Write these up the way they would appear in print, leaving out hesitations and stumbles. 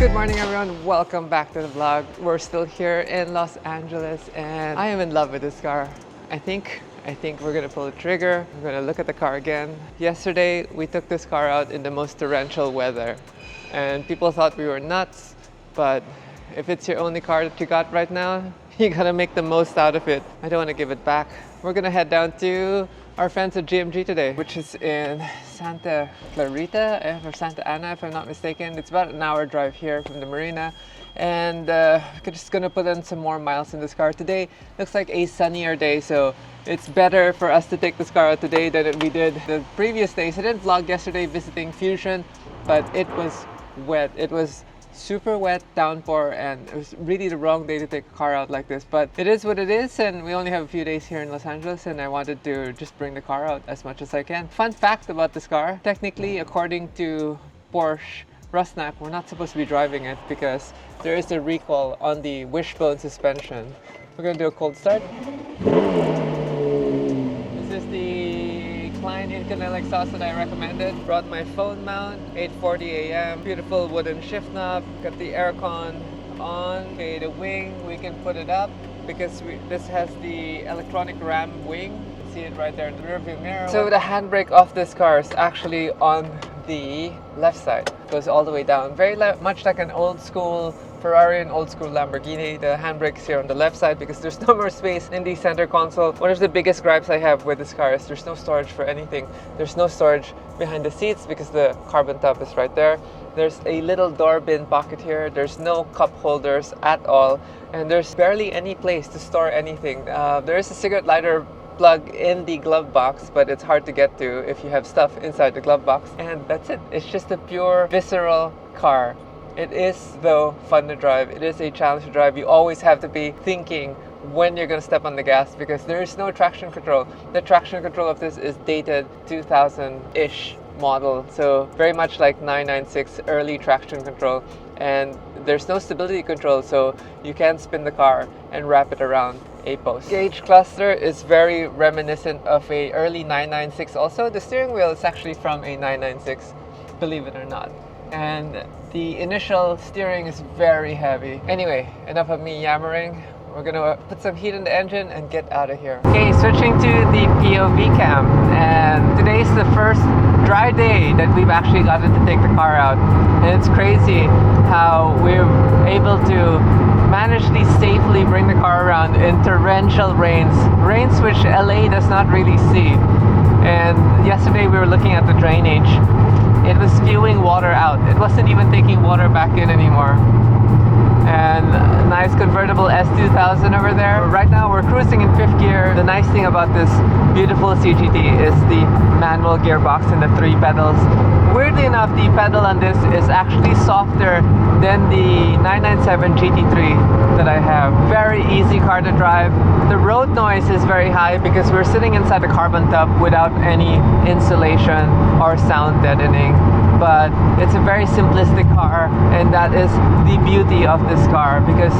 Good morning everyone, welcome back to the vlog. We're still here in Los Angeles and I am in love with this car. I think we're gonna pull the trigger. We're gonna look at the car again. Yesterday we took this car out in the most torrential weather and people thought we were nuts, but if it's your only car that you got right now, you gotta make the most out of it. I don't want to give it back. We're gonna head down to our friends at GMG today, which is in Santa Clarita or Santa Ana if I'm not mistaken. It's about an hour drive here from the marina, and we're just gonna put in some more miles in this car. Today looks like a sunnier day, so it's better for us to take this car out today than we did the previous days. I didn't vlog yesterday visiting Fusion, but it was wet. It was super wet, downpour, and it was really the wrong day to take a car out like this, but it is what it is, and we only have a few days here in Los Angeles, and I wanted to just bring the car out as much as I can. Fun fact about this car, technically according to Porsche Rusnak, we're not supposed to be driving it because there is a recall on the wishbone suspension. We're gonna do a cold start. This is the Klein Inconel exhaust that I recommended. Brought my phone mount, 8:40 a.m. Beautiful wooden shift knob. Got the aircon on. Okay, the wing, we can put it up because this has the electronic ram wing. You can see it right there in the rearview mirror. So the handbrake of this car is actually on the left side. It goes all the way down. Very much like an old school Ferrari and old school Lamborghini. The handbrake is here on the left side because there's no more space in the center console. One of the biggest gripes I have with this car is there's no storage for anything. There's no storage behind the seats because the carbon top is right there. There's a little door bin pocket here. There's no cup holders at all, and there's barely any place to store anything. There is a cigarette lighter plug in the glove box, but it's hard to get to if you have stuff inside the glove box, and that's it. It's just a pure visceral car. It is, though, fun to drive. It is a challenge to drive. You always have to be thinking when you're going to step on the gas because there is no traction control. The traction control of this is dated 2000-ish model, so very much like 996 early traction control, and there's no stability control, so you can spin the car and wrap it around a post. Gauge cluster is very reminiscent of a early 996 also. The steering wheel is actually from a 996, believe it or not. And the initial steering is very heavy. Anyway, enough of me yammering. We're gonna put some heat in the engine and get out of here. Okay, switching to the POV cam, and today's the first dry day that we've actually gotten to take the car out. And it's crazy how we're able to managed to safely bring the car around in torrential rains which LA does not really see. And yesterday we were looking at the drainage. It was spewing water out. It wasn't even taking water back in anymore. And a nice convertible S2000 over there. Right now we're cruising in 5th gear. The nice thing about this beautiful CGT is the manual gearbox and the 3 pedals. Weirdly enough, the pedal on this is actually softer than the 997 GT3 that I have. Very easy car to drive. The road noise is very high because we're sitting inside the carbon tub without any insulation or sound deadening. But it's a very simplistic car, and that is the beauty of this car because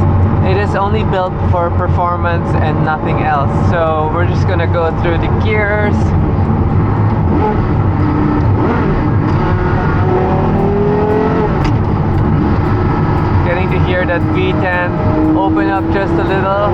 it is only built for performance and nothing else. So we're just gonna go through the gears. Getting to hear that V10 open up just a little.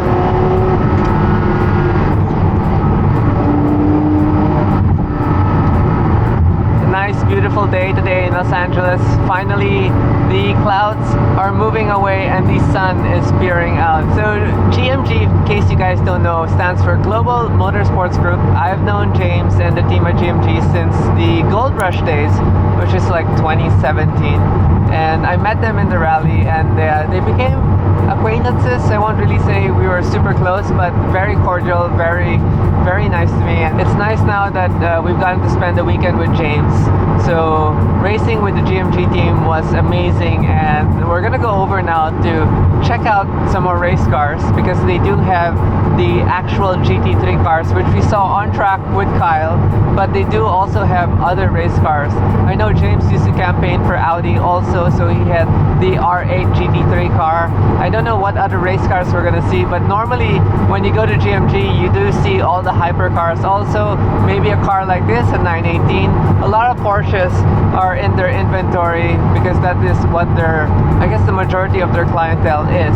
Nice beautiful day today in Los Angeles. Finally the clouds are moving away and the sun is peering out. So GMG, in case you guys don't know, stands for Global Motorsports Group. I've known James and the team at GMG since the Gold Rush days, which is like 2017, and I met them in the rally, and they became acquaintances. I won't really say we were super close, but very cordial, very nice to me. And it's nice now that we've gotten to spend the weekend with James. So racing with the GMG team was amazing, and we're gonna go over now to check out some more race cars because they do have the actual GT3 cars, which we saw on track with Kyle, but they do also have other race cars. I know James used to campaign for Audi also, so he had the R8 GT3 car. I don't know what other race cars we're gonna see, but normally when you go to GMG, you do see all the hypercars also. Maybe a car like this, a 918. A lot of Porsches are in their inventory because that is what their, I guess the majority of their clientele is.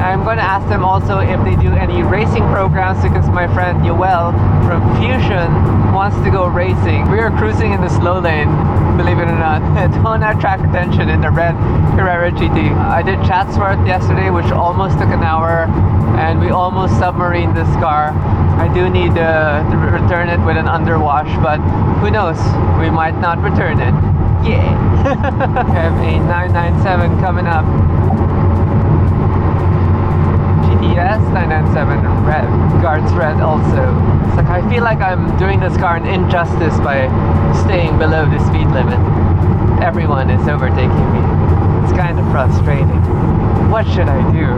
I'm going to ask them also if they do any racing programs because my friend Yoel from Fusion wants to go racing. We are cruising in the slow lane, believe it or not. Don't attract attention in the red Carrera GT. I did Chatsworth yesterday, which almost took an hour, and we almost submarined this car. I do need to return it with an underwash, but who knows? We might not return it. Yeah! I have a 997 coming up. GTS 997 red, guards red also. It's like I feel like I'm doing this car an injustice by staying below the speed limit. Everyone is overtaking me. It's kind of frustrating. What should I do?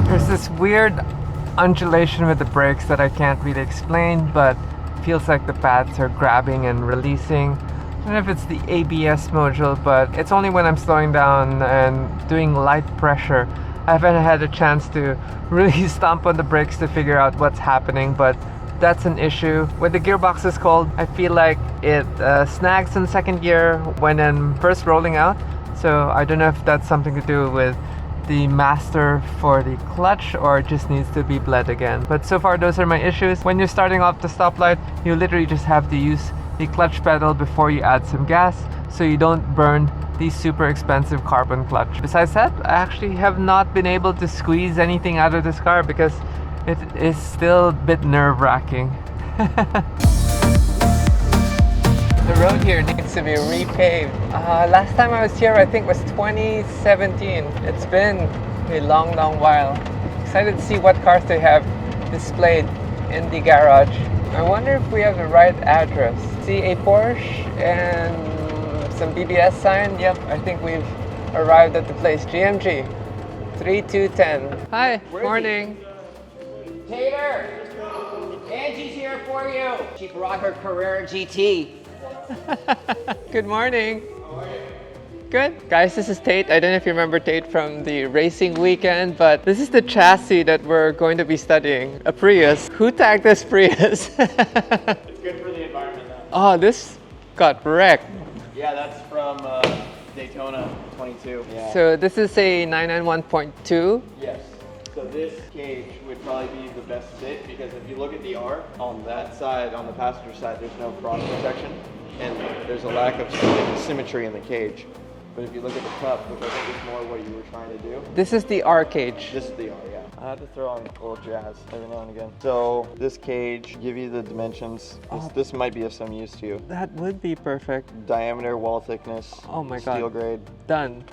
There's this weird undulation with the brakes that I can't really explain, but feels like the pads are grabbing and releasing. I don't know if it's the ABS module, but it's only when I'm slowing down and doing light pressure. I haven't had a chance to really stomp on the brakes to figure out what's happening, but that's an issue. When the gearbox is cold, I feel like it snags in second gear when I'm first rolling out. So I don't know if that's something to do with the master for the clutch or it just needs to be bled again. But so far those are my issues. When you're starting off the stoplight, you literally just have to use the clutch pedal before you add some gas so you don't burn the super expensive carbon clutch. Besides that, I actually have not been able to squeeze anything out of this car because it is still a bit nerve-wracking. The road here needs to be repaved. Last time I was here, I think was 2017. It's been a long, long while. Excited to see what cars they have displayed in the garage. I wonder if we have the right address. See a Porsche and some BBS sign. Yep, I think we've arrived at the place. GMG 3210. Hi, morning. Tater! Angie's here for you. She brought her Carrera GT. Good morning. How are you? Good. Guys, this is Tate. I don't know if you remember Tate from the racing weekend, but this is the chassis that we're going to be studying. A Prius. Who tagged this Prius? It's good for the environment though. Oh, this got wrecked. Yeah, that's from Daytona 22. Yeah. So this is a 991.2. Yes. So this cage would probably be the best fit because if you look at the R on that side, on the passenger side, there's no cross protection and there's a lack of symmetry in the cage. But if you look at the cup, which I think is more what you were trying to do. This is the R cage. This is the R, yeah. I had to throw on a little jazz every now and again. So this cage, give you the dimensions. This might be of some use to you. That would be perfect. Diameter, wall thickness, Oh my god. steel grade. Done.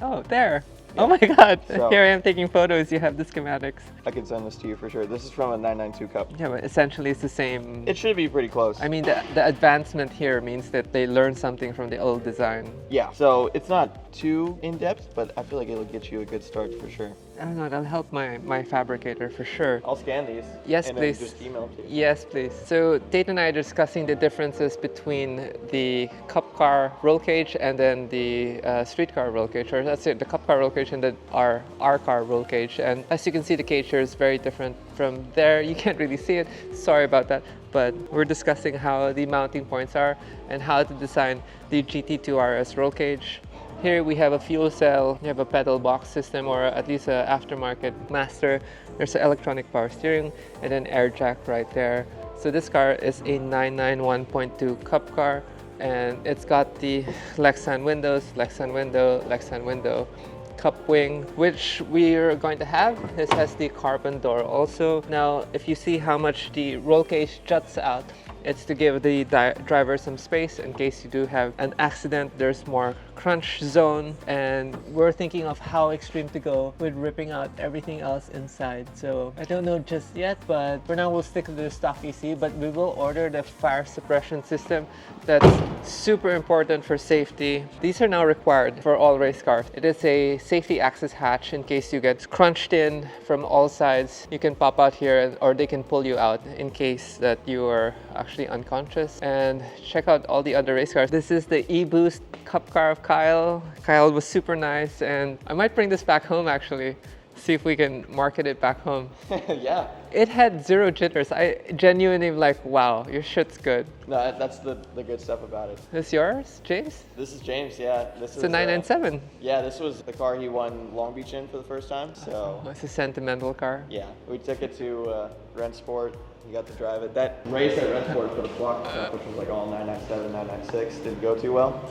Oh, there. Yeah. Oh my god. So, here I am taking photos. You have the schematics. I can send this to you for sure. This is from a 992 Cup. Yeah, but essentially it's the same. It should be pretty close. I mean, the advancement here means that they learned something from the old design. Yeah, so it's not too in-depth, but I feel like it'll get you a good start for sure. I don't know, that'll help my fabricator for sure. I'll scan these. Yes, and please. Then just email them to you. Yes, please. So Tate and I are discussing the differences between the cup car roll cage and then the street car roll cage, or that's it, the cup car roll cage and the R car roll cage. And as you can see, the cage here is very different from there. You can't really see it. Sorry about that. But we're discussing how the mounting points are and how to design the GT2 RS roll cage. Here we have a fuel cell, you have a pedal box system or at least an aftermarket master. There's an electronic power steering and an air jack right there. So this car is a 991.2 cup car and it's got the Lexan windows, Lexan window, Lexan window, cup wing, which we're going to have. This has the carbon door also. Now, if you see how much the roll cage juts out, it's to give the driver some space in case you do have an accident. There's more crunch zone, and we're thinking of how extreme to go with ripping out everything else inside. So I don't know just yet, but for now we'll stick to the stock EC, but we will order the fire suppression system. That's super important for safety. These are now required for all race cars. It is a safety access hatch in case you get crunched in from all sides. You can pop out here or they can pull you out in case that you are actually actually unconscious. And check out all the other race cars. This is the E-Boost Cup car of Kyle. Kyle was super nice, and I might bring this back home actually. See if we can market it back home. Yeah. It had 0 jitters. I genuinely like, wow, your shit's good. No, that's the good stuff about it. This yours, James? This is James, yeah. This It's a 997. Yeah, this was the car he won Long Beach in for the first time, so. Oh, it's a sentimental car. Yeah, we took it to Rennsport. He got to drive it. That race at Rennsport for the block stuff, which was like all 997, 996, didn't go too well,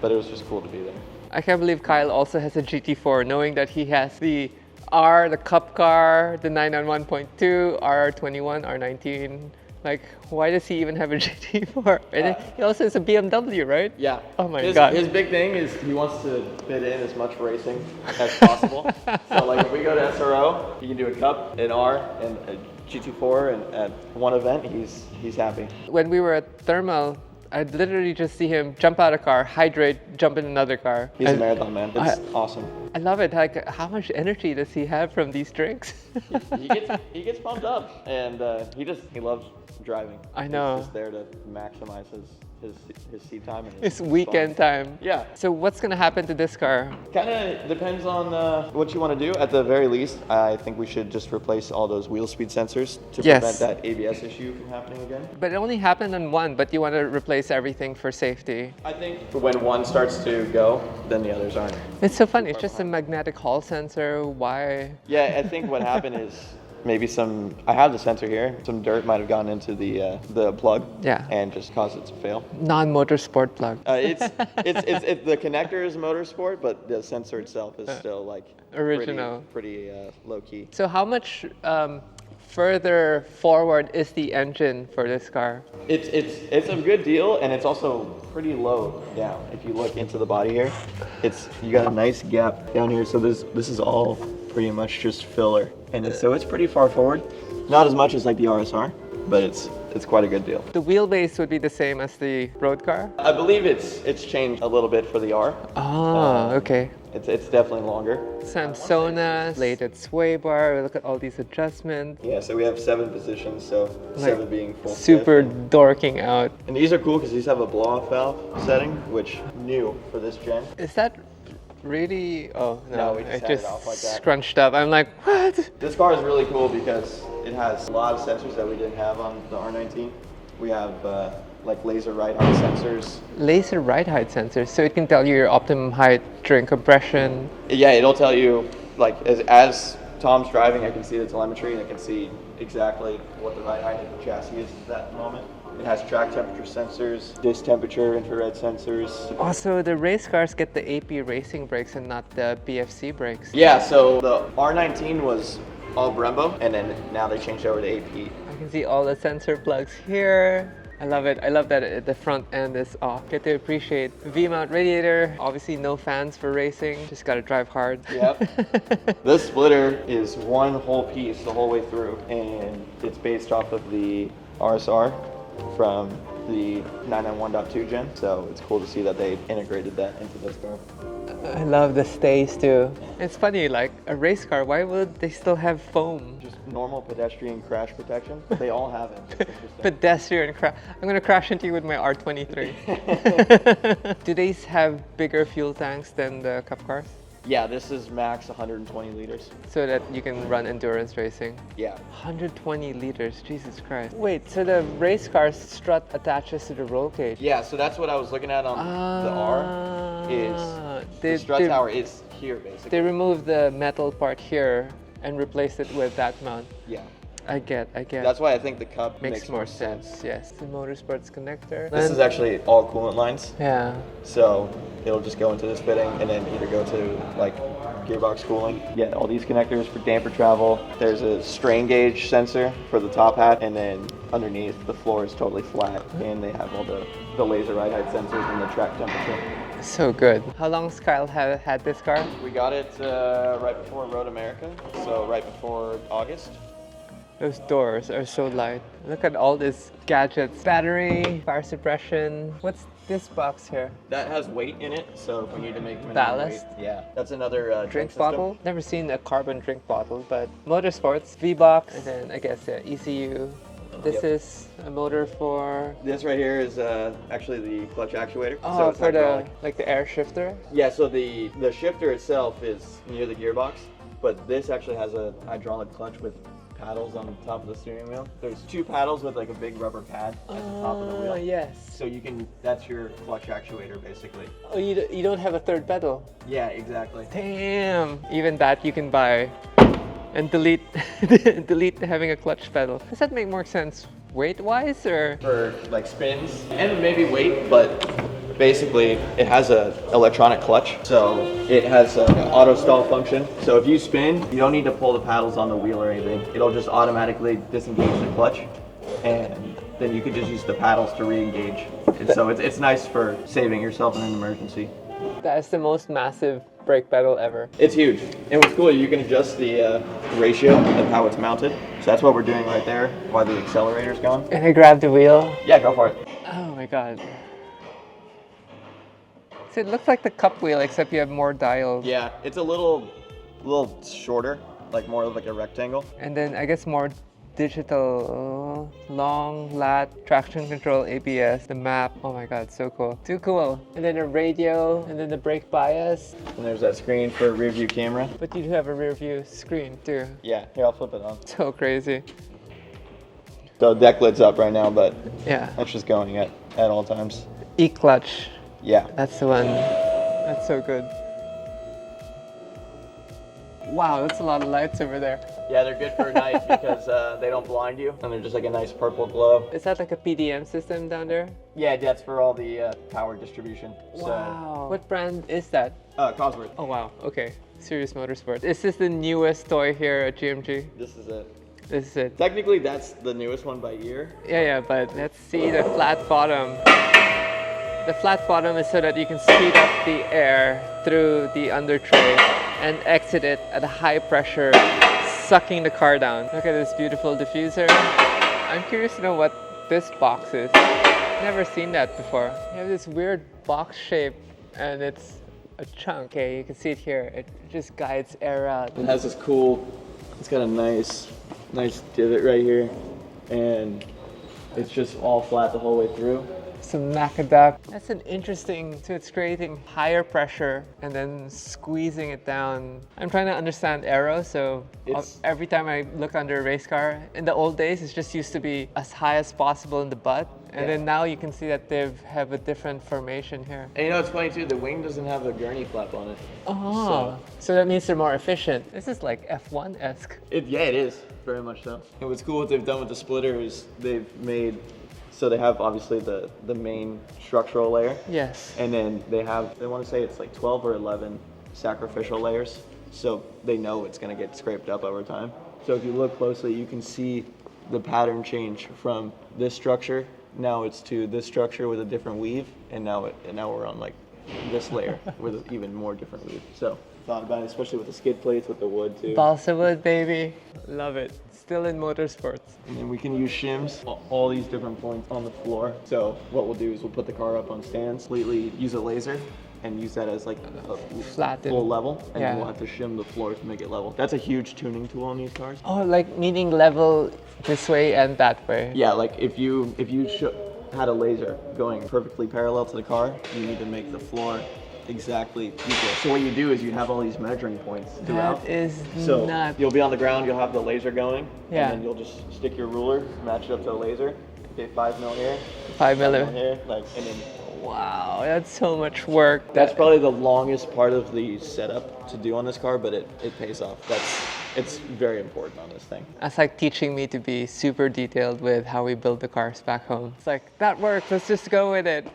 but it was just cool to be there. I can't believe Kyle also has a GT4, knowing that he has the R, the Cup car, the 991.2, R21, R19. Like, why does he even have a GT4? And he also has a BMW, right? Yeah. Oh my God. His big thing is he wants to fit in as much racing as possible. So like if we go to SRO, he can do a Cup, an R, and a GT4, and at one event, he's happy. When we were at Thermal, I'd literally just see him jump out of a car, hydrate, jump in another car. He's a marathon man. It's awesome. I love it. Like, how much energy does he have from these drinks? he gets pumped up, and he loves driving. I know. He's just there to maximize his seat time and It's weekend time. Yeah. So what's gonna happen to this car? Kind of depends on what you want to do. At the very least, I think we should just replace all those wheel speed sensors to prevent that ABS issue from happening again. But it only happened on one, but you want to replace everything for safety. I think when one starts to go, then the others aren't. It's so funny. It's just a magnetic hall sensor. Why? Yeah, I think what happened is maybe I have the sensor here. Some dirt might have gone into the plug. Yeah. And just caused it to fail. Non-motorsport plug. It's the connector is Motorsport, but the sensor itself is still like original, pretty low key. So how much further forward is the engine for this car? It's a good deal, and it's also pretty low down. If you look into the body here, you got a nice gap down here. So this is all pretty much just filler, and so it's pretty far forward. Not as much as like the RSR, but it's quite a good deal. The wheelbase would be the same as the road car? I believe it's changed a little bit for the R. Oh, okay. It's definitely longer. Samsona, plated sway bar. Look at all these adjustments. Yeah, so we have 7 positions, so Like, 7 being full. Super fifth. dorking out. And these are cool because these have a blow-off valve setting, which new for this gen. Is that really? Oh no, No, we just it had it just off like that. scrunched up. I'm like, what? This car is really cool because it has a lot of sensors that we didn't have on the R19. We have like laser ride height sensors. Laser ride height sensors, so it can tell you your optimum height during compression. Yeah, it'll tell you, like, as Tom's driving, I can see the telemetry and I can see exactly what the ride height of the chassis is at that moment. It has track temperature sensors, disc temperature, infrared sensors. Also, the race cars get the AP racing brakes and not the BFC brakes. Yeah, so the R19 was all Brembo, and then now they changed over to AP. I can see all the sensor plugs here. I love it. I love that the front end is off. Get to appreciate V-mount radiator. Obviously no fans for racing. Just gotta drive hard. Yep. This splitter is one whole piece the whole way through, and it's based off of the RSR from the 991.2 gen. So it's cool to see that they integrated that into this car. I love the stays too. It's funny, like a race car, why would they still have foam? Just normal pedestrian crash protection. They all have it. It's interesting. Pedestrian crash. I'm gonna crash into you with my R23. Do they have bigger fuel tanks than the Cup cars? Yeah, this is max 120 liters. So that you can run endurance racing? Yeah. 120 liters, Jesus Christ. Wait, so the race car's strut attaches to the roll cage? Yeah, so that's what I was looking at on the R. The strut tower is here, basically. They removed the metal part here and replaced it with that mount. Yeah. I get. That's why I think the Cup Makes more sense. Yes. The Motorsport's connector. This is actually all coolant lines. Yeah. So it'll just go into this fitting and then either go to like gearbox cooling. Yeah, all these connectors for damper travel. There's a strain gauge sensor for the top hat, and then underneath the floor is totally flat, and they have all the laser ride height sensors and the track temperature. So good. How long's Kyle had this car? We got it right before Road America, so right before August. Those doors are so light. Look at all these gadgets. Battery, fire suppression. What's this box here? That has weight in it, so if we need to make minimum Ballast? weight. Yeah, that's another Drink bottle? Never seen a carbon drink bottle, but Motorsports, V-box, and then I guess ECU. This Yep. is a motor for... This right here is actually the clutch actuator. Oh, so it's for the, hydraulic. like the air shifter? Yeah, so the shifter itself is near the gearbox, but this actually has a hydraulic clutch with paddles on the top of the steering wheel. There's 2 paddles with like a big rubber pad at the top of the wheel. Yes. So you can, that's your clutch actuator basically. Oh, you don't have a third pedal? Yeah, exactly. Damn! Even that you can buy and delete delete having a clutch pedal. Does that make more sense weight-wise, or? For like spins and maybe weight, but basically it has a electronic clutch. So it has an auto stall function. So if you spin, you don't need to pull the paddles on the wheel or anything. It'll just automatically disengage the clutch, and then you can just use the paddles to re-engage. And so it's nice for saving yourself in an emergency. That is the most massive brake pedal ever. It's huge. And what's cool, you can adjust the ratio of how it's mounted. So that's what we're doing right there while the accelerator's going. And I grabbed the wheel. Yeah, go for it. Oh my god. So it looks like the cup wheel, except you have more dials. Yeah, it's a little shorter, like more of like a rectangle. And then I guess more digital, long lat, traction control, ABS, the map. Oh my god, so cool. Too cool. And then a radio, and then the brake bias. And there's that screen for a rear view camera. But you do have a rear view screen too. Yeah, here, I'll flip it on. So crazy. The deck lid's up right now, but Yeah. that's just going at all times. E-clutch. Yeah. That's the one. That's so good. Wow, that's a lot of lights over there. Yeah, they're good for night because they don't blind you, and they're just like a nice purple glow. Is that like a PDM system down there? Yeah, that's for all the power distribution. Wow. What brand is that? So, Cosworth. Oh wow, okay. Serious Motorsport. Is this the newest toy here at GMG? This is it. This is it. Technically, that's the newest one by year. Yeah, but let's see the flat bottom. The flat bottom is so that you can speed up the air through the under tray and exit it at a high pressure, sucking the car down. Look at this beautiful diffuser. I'm curious to know what this box is. Never seen that before. You have this weird box shape and it's a chunk. Okay, you can see it here. It just guides air out. It has this cool, it's got a nice divot right here, and it's just all flat the whole way through. Some Macadac. That's an interesting, so it's creating higher pressure and then squeezing it down. I'm trying to understand aero, so every time I look under a race car, in the old days, it just used to be as high as possible in the butt. And then now you can see that they have a different formation here. And you know, it's funny too, the wing doesn't have a gurney flap on it. Oh, so that means they're more efficient. This is like F1-esque. Yeah, it is, very much so. And what's cool what they've done with the splitter is they've made, so they have obviously the main structural layer. Yes. And then they want to say it's like 12 or 11 sacrificial layers. So they know it's going to get scraped up over time. So if you look closely, you can see the pattern change from this structure. Now it's to this structure with a different weave. And now we're on like this layer with even more different weave. So thought about it, especially with the skid plates, with the wood too. Balsa wood, baby. Love it. Still in motorsports. And then we can use shims, all these different points on the floor. So what we'll do is we'll put the car up on stands, completely use a laser, and use that as like a full level, and then we'll have to shim the floor to make it level. That's a huge tuning tool on these cars. Oh, like meaning level this way and that way. Yeah, like if you had a laser going perfectly parallel to the car, you need to make the floor exactly equal. So what you do is you have all these measuring points throughout. That is so nuts. You'll be on the ground, you'll have the laser going, Yeah. and then you'll just stick your ruler, match it up to the laser, okay, 5 mil here, 5 mil mil. here, like, and then Wow, that's so much work. that's probably the longest part of the setup to do on this car, but it pays off. It's very important on this thing. That's like teaching me to be super detailed with how we build the cars back home. It's like, that works, let's just go with it.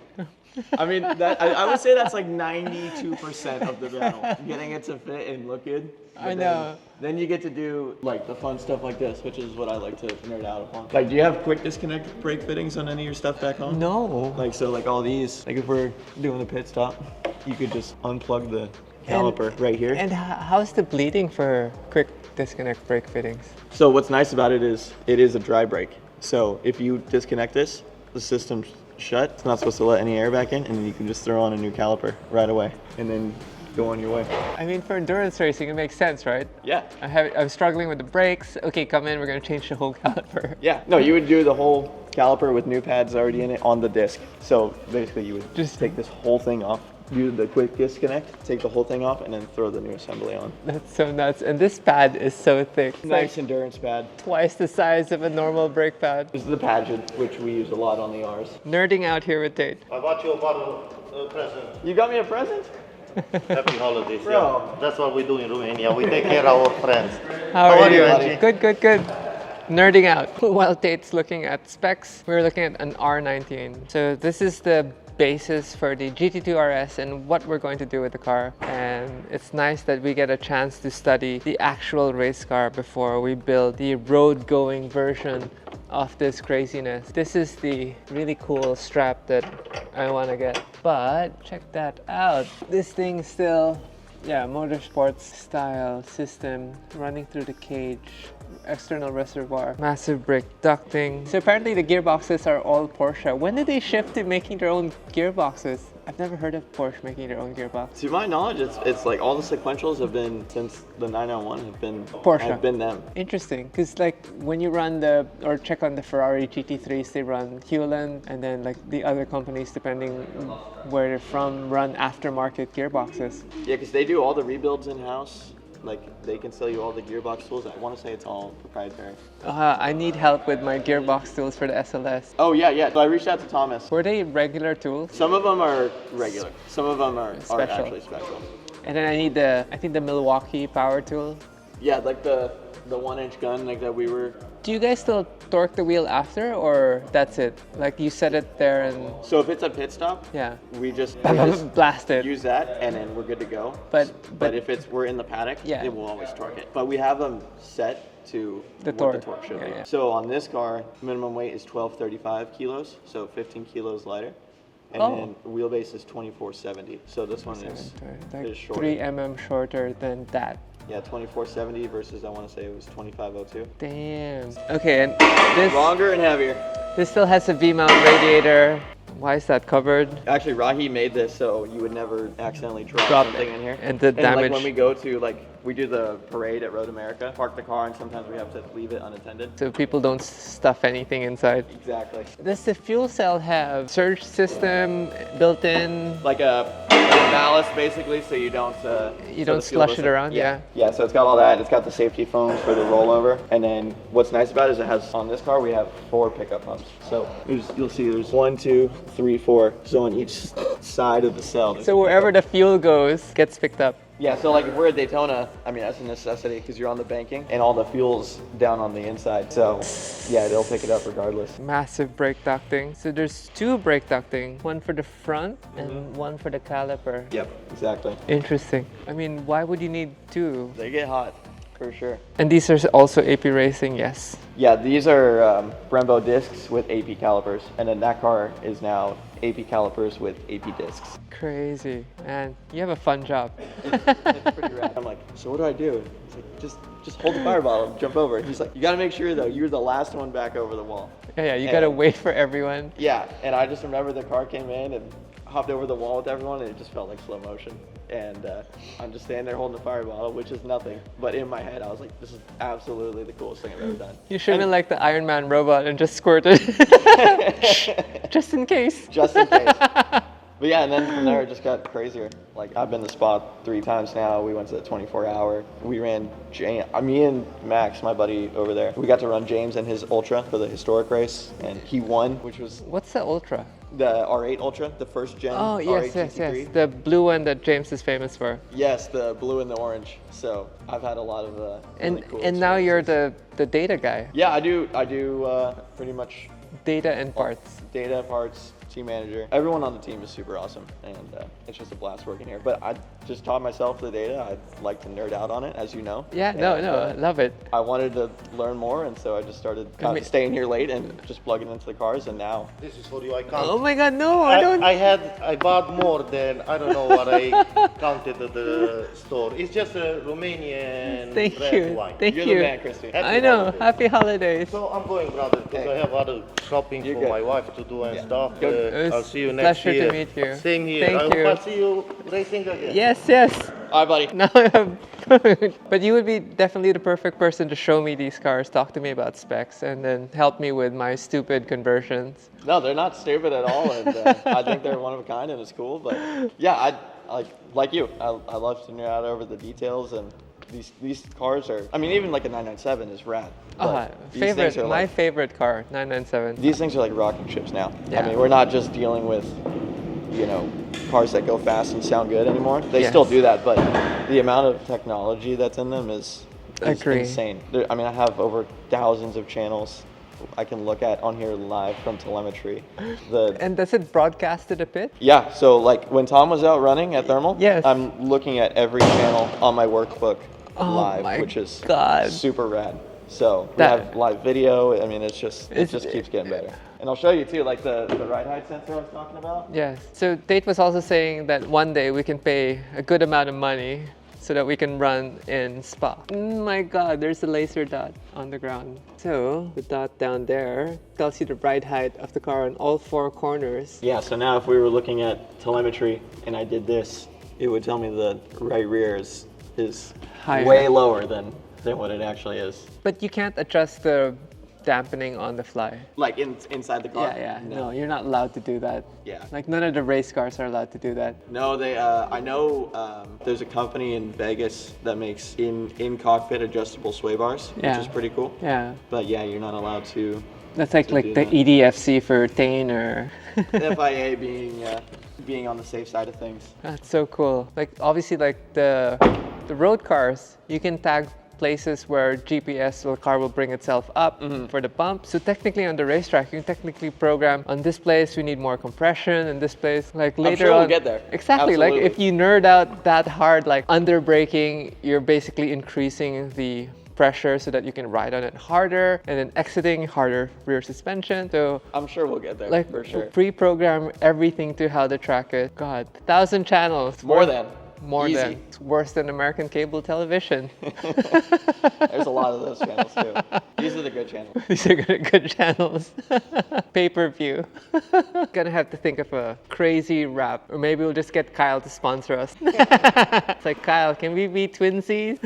I mean, I would say that's like 92% of the battle, getting it to fit and look good. I know. Then you get to do like the fun stuff like this, which is what I like to nerd out upon. Like, do you have quick disconnect brake fittings on any of your stuff back home? No. Like, so like all these, like if we're doing the pit stop, you could just unplug the caliper right here. And how's the bleeding for quick disconnect brake fittings? So what's nice about it is a dry brake. So if you disconnect this, the system's shut. It's not supposed to let any air back in, and then you can just throw on a new caliper right away. And then go on your way. I mean, for endurance racing, it makes sense, right? Yeah. I'm struggling with the brakes. Okay, come in, we're gonna change the whole caliper. Yeah. No, you would do the whole caliper with new pads already in it on the disc. So basically you would just take this whole thing off, do the quick disconnect, take the whole thing off, and then throw the new assembly on. That's so nuts. And this pad is so thick. It's Nice like endurance pad. twice the size of a normal brake pad. This is the Paget, which we use a lot on the R's. Nerding out here with Tate. I bought you a bottle present. You got me a present? Happy holidays. Bro. Yeah. That's what we do in Romania. We take care of our friends. How are you? buddy? Good, good, good. Nerding out. While Tate's looking at specs, we're looking at an R19. So this is the basis for the GT2 RS and what we're going to do with the car. And it's nice that we get a chance to study the actual race car before we build the road-going version of this craziness. This is the really cool strap that I want to get. But check that out. This thing still, yeah, motorsports style system running through the cage. External reservoir, massive brake ducting. So apparently the gearboxes are all Porsche. When did they shift to making their own gearboxes? I've never heard of Porsche making their own gearbox. To my knowledge, it's like all the sequentials have been, since the 991, Porsche. have been them. Interesting, because like when you run or check on the Ferrari GT3s, they run Hewland, and then like the other companies, depending where they're from, run aftermarket gearboxes. Yeah, because they do all the rebuilds in-house. Like, they can sell you all the gearbox tools. I want to say it's all proprietary. I need help with my gearbox tools for the SLS. Oh, yeah, yeah. So I reached out to Thomas. Were they regular tools? Some of them are regular. Some of them are Special. actually special. And then I need I think the Milwaukee power tool. Yeah, like the 1-inch gun like that we were... Do you guys still torque the wheel after, or that's it? Like you set it there and So if it's a pit stop, yeah, we just blast it. use that and then we're good to go. But if we're in the paddock, Yeah. it will always torque it. But we have them set to The what torque. the torque should Yeah, be. yeah. So on this car, minimum weight is 1235 kilos, so 15 kilos lighter. And Oh. then wheelbase is 2470. So this one is like shorter. 3 mm shorter than that. Yeah, 2470 versus I want to say it was 2502. Damn. Okay, and Longer and heavier. this still has a V-mount radiator. Why is that covered? Actually, Rahi made this so you would never accidentally drop something in here. And the damage. like when we go to we do the parade at Road America, park the car, and sometimes we have to leave it unattended. So people don't stuff anything inside. Exactly. Does the fuel cell have surge system built in? Like a ballast basically, so you don't so You the don't fuel slush it doesn't- around, yeah. Yeah, so it's got all that. It's got the safety foams for the rollover, and then what's nice about it is it has on this car we have 4 pickup pumps. So you'll see there's 1, 2, 3, 4. So on each side of the cell. there's So a wherever pickup. the fuel goes, gets picked up. Yeah, so like if we're at Daytona, I mean, that's a necessity because you're on the banking and all the fuel's down on the inside. So yeah, they'll pick it up regardless. Massive brake ducting. So there's 2 brake ducting, one for the front and one for the caliper. Yep, exactly. Interesting. I mean, why would you need 2? They get hot, for sure. And these are also AP Racing, yes. Yeah, these are Brembo discs with AP calipers, and then that car is now AP calipers with AP discs. Crazy. Man, you have a fun job. It's pretty rad. I'm like, so what do I do? He's like, just hold the fire bottle, jump over. He's like, you gotta make sure though, you're the last one back over the wall. Yeah, you gotta wait for everyone. Yeah, and I just remember the car came in and hopped over the wall with everyone, and it just felt like slow motion. And I'm just standing there holding the fire bottle, which is nothing. But in my head, I was like, this is absolutely the coolest thing I've ever done. You should have been like the Iron Man robot and just squirted. Just in case. Just in case. But yeah, and then from there it just got crazier. Like I've been to Spa 3 times now. We went to the 24-hour. We ran me and Max, my buddy over there. We got to run James and his Ultra for the historic race, and he won, which was What's the Ultra? the R8 Ultra, the first gen Oh, R8 yes. GT3. The blue one that James is famous for. Yes, the blue and the orange. So I've had a lot of really And cool and now you're experiences. the data guy. Yeah, I do pretty much Data and parts. data, parts, team manager. Everyone on the team is super awesome, and it's just a blast working here. But I just taught myself the data. I like to nerd out on it, as you know. Yeah, And, I love it. I wanted to learn more, and so I just started staying here late and just plugging into the cars, and now. This is for you. I Oh count. my god, no, I don't. I bought more than I don't know what I counted at the store. It's just a Romanian Thank red you. wine. Thank You're you. the man, Christy. Happy I know. holidays. Happy holidays. So I'm going, brother, because I have other shopping You're for good. my wife to do and stuff. Go I'll see you next pleasure year. to meet you. Same here. Thank I hope you. I'll see you racing again. Yes, yes. All right, buddy. Now I have. But you would be definitely the perfect person to show me these cars, talk to me about specs, and then help me with my stupid conversions. No, they're not stupid at all, and I think they're one of a kind, and it's cool. But yeah, I like you. I love to nerd out over the details, and these cars are. I mean, even like a 997 is rad. These things are My like, favorite car, 997. these things are like rocket ships now. Yeah. I mean, we're not just dealing with, you know, cars that go fast and sound good anymore. They Yes. still do that, but the amount of technology that's in them is Agree. insane. I mean, I have over thousands of channels I can look at on here live from telemetry. And does it broadcast it a bit? Yeah, so like when Tom was out running at Thermal, Yes. I'm looking at every channel on my workbook Oh live, my which is God. super rad. So we That- have live video. I mean, it just It's- keeps getting better. And I'll show you too, like the ride height sensor I was talking about. Yes. So Tate was also saying that one day we can pay a good amount of money so that we can run in Spa. My God, there's a laser dot on the ground. So the dot down there tells you the ride height of the car on all four corners. Yeah, so now if we were looking at telemetry and I did this, it would tell me the right rear is Higher. way lower than what it actually is. But you can't adjust the dampening on the fly. Like inside the car? Yeah. No, you're not allowed to do that. Yeah. Like none of the race cars are allowed to do that. No, they. I know there's a company in Vegas that makes in cockpit adjustable sway bars, Yeah. which is pretty cool. Yeah. But yeah, you're not allowed to. That's like do the that. EDFC for Tate or. FIA being on the safe side of things. That's so cool. Like obviously, like the road cars, you can tag places where GPS or car will bring itself up for the bump. So technically on the racetrack, you can technically program on this place we need more compression, and this place like later sure on. we'll get there. Exactly. Like Absolutely. if you nerd out that hard, like under braking, you're basically increasing the pressure so that you can ride on it harder, and then exiting harder rear suspension. So I'm sure we'll get there like for sure. pre-program everything to how the track is. God, 1,000 channels. More than. More Easy. than. It's worse than American cable television. There's a lot of those channels too. These are the good channels. These are good channels. Pay-per-view. Gonna have to think of a crazy rap, or maybe we'll just get Kyle to sponsor us. It's like, Kyle, can we be twinsies?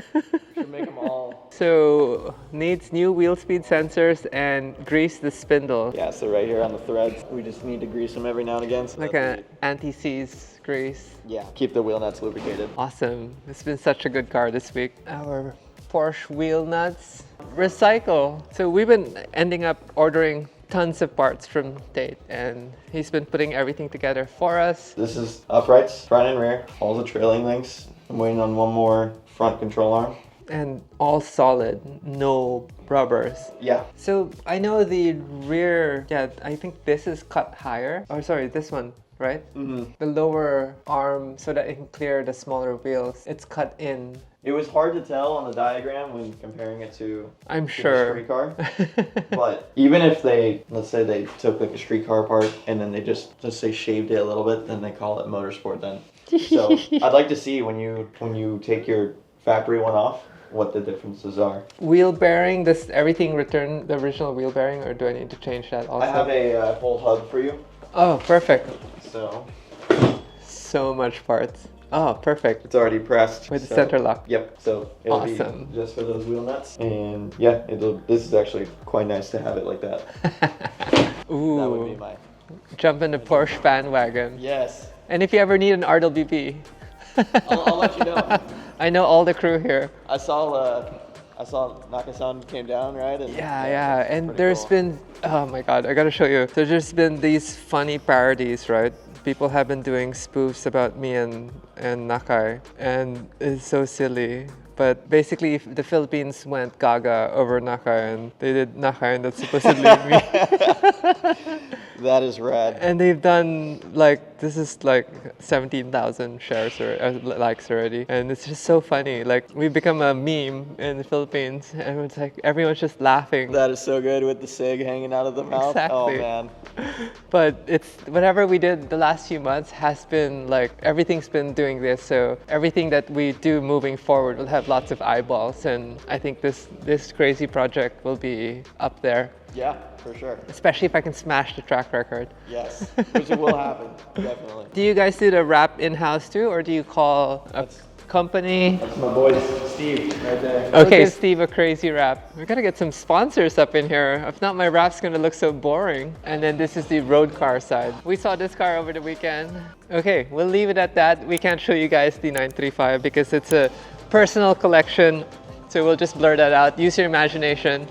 Should make them all. So needs new wheel speed sensors and grease the spindle. Yeah, so right here on the threads, we just need to grease them every now and again. So Like that's an anti-seize grease. yeah, keep the wheel nuts lubricated. Awesome. It's been such a good car this week. Our Porsche wheel nuts. Recycle. So we've been ending up ordering tons of parts from Tate, and he's been putting everything together for us. This is uprights, front and rear, all the trailing links. I'm waiting on one more front control arm. And all solid, no rubbers. Yeah. So I know the rear, yeah, I think this is cut higher. Or sorry, this one, right? Mm-hmm. The lower arm, so that it can clear the smaller wheels, it's cut in. It was hard to tell on the diagram when comparing it to I'm the sure. street car. But even if they, let's say they took like a street car part and then they just say shaved it a little bit, then they call it Motorsport then. So I'd like to see when you take your factory one off, what the differences are. Wheel bearing, does everything return the original wheel bearing, or do I need to change that also? I have a whole hub for you. Oh, perfect. So So much parts. Oh, perfect. it's already pressed. With the so- center lock. Yep. So it'll Awesome. be just for those wheel nuts. And yeah, this is actually quite nice to have it like that. Ooh. That would be my Jump in the Porsche bandwagon. yes. And if you ever need an RWB, I'll let you know. I know all the crew here. I saw Nakasan came down, right? And Yeah. And pretty there's cool. been, oh my God, I gotta show you. So there's been these funny parodies, right? People have been doing spoofs about me and Nakai, and it's so silly. But basically, the Philippines went gaga over Nakai, and they did Nakai, and that's supposedly me. That is rad. And they've done like, this is like 17,000 shares or likes already, and it's just so funny. Like, we've become a meme in the Philippines, and it's like everyone's just laughing. That is so good with the SIG hanging out of the mouth. Oh Exactly. man. But it's whatever we did the last few months has been like, everything's been doing this. So everything that we do moving forward will have lots of eyeballs, and I think this crazy project will be up there. Yeah. for sure. Especially if I can smash the track record. Yes, which it will happen, definitely. Do you guys do the wrap in-house too, or do you call a company? That's my boy Steve right there. Okay, Steve, a crazy wrap. We gotta get some sponsors up in here. If not, my wrap's gonna look so boring. And then this is the road car side. We saw this car over the weekend. Okay, we'll leave it at that. We can't show you guys the 935 because it's a personal collection. So we'll just blur that out. Use your imagination.